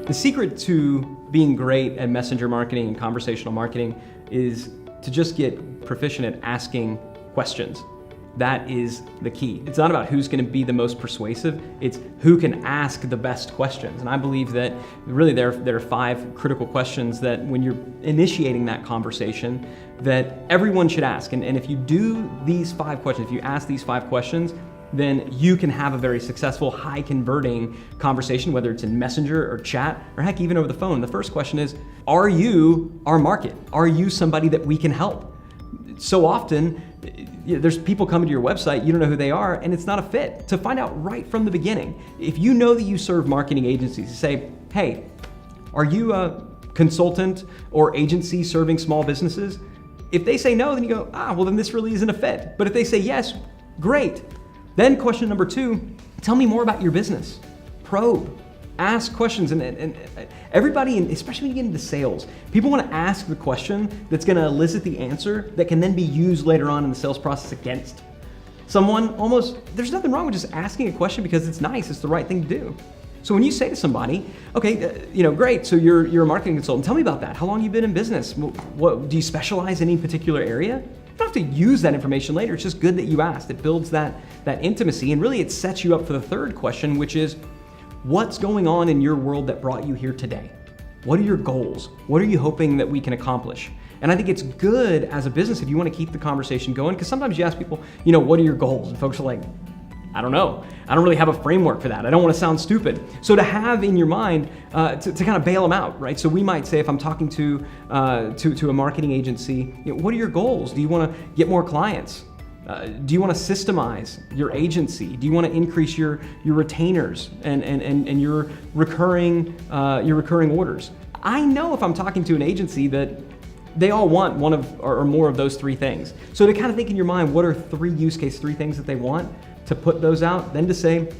The secret to being great at messenger marketing and conversational marketing is to just get proficient at asking questions. That is the key. It's not about who's going to be the most persuasive, it's who can ask the best questions. And I believe that really there are 5 critical questions that when you're initiating that conversation that everyone should ask. And if you do these 5 questions, if you ask these 5 questions, then you can have a very successful, high converting conversation, whether it's in Messenger or chat, or heck, even over the phone. The first question is, are you our market? Are you somebody that we can help? So often, there's people coming to your website, you don't know who they are, and it's not a fit. To find out right from the beginning, if you know that you serve marketing agencies, say, hey, are you a consultant or agency serving small businesses? If they say no, then you go, well, then this really isn't a fit. But if they say yes, great. Then question number 2, tell me more about your business. Probe, ask questions, and everybody, especially when you get into sales, people want to ask the question that's going to elicit the answer that can then be used later on in the sales process against someone. There's nothing wrong with just asking a question because it's nice, it's the right thing to do. So when you say to somebody, okay, great, so you're a marketing consultant, tell me about that. How long have you been in business? What do you specialize in any particular area? You don't have to use that information later. It's just good that you asked. It builds that intimacy, and really it sets you up for the third question, which is, what's going on in your world that brought you here today? What are your goals? What are you hoping that we can accomplish? And I think it's good as a business if you want to keep the conversation going, because sometimes you ask people, what are your goals? And folks are like, I don't know. I don't really have a framework for that. I don't want to sound stupid. So to have in your mind, to kind of bail them out, right? So we might say, if I'm talking to a marketing agency, what are your goals? Do you want to get more clients? Do you want to systemize your agency? Do you want to increase your retainers and your recurring orders? I know if I'm talking to an agency that they all want one of or more of those 3 things. So to kind of think in your mind, what are 3 use case, 3 things that they want, to put those out, then to say,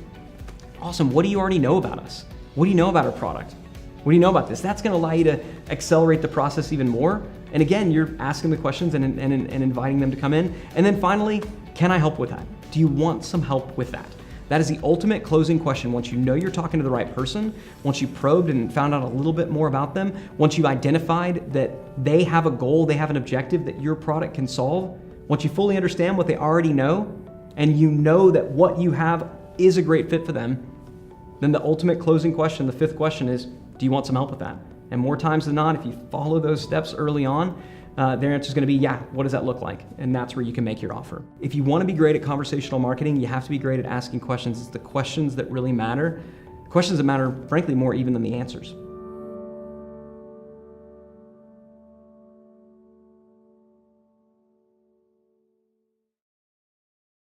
awesome, what do you already know about us? What do you know about our product? What do you know about this? That's going to allow you to accelerate the process even more. And again, you're asking the questions and inviting them to come in. And then finally, can I help with that? Do you want some help with that? That is the ultimate closing question. Once you know you're talking to the right person, once you probed and found out a little bit more about them, once you've identified that they have a goal, they have an objective that your product can solve, once you fully understand what they already know, and you know that what you have is a great fit for them, then the ultimate closing question, the 5th question is, do you want some help with that? And more times than not, if you follow those steps early on, their answer is going to be, yeah, what does that look like? And that's where you can make your offer. If you want to be great at conversational marketing, you have to be great at asking questions. It's the questions that really matter. Questions that matter, frankly, more even than the answers.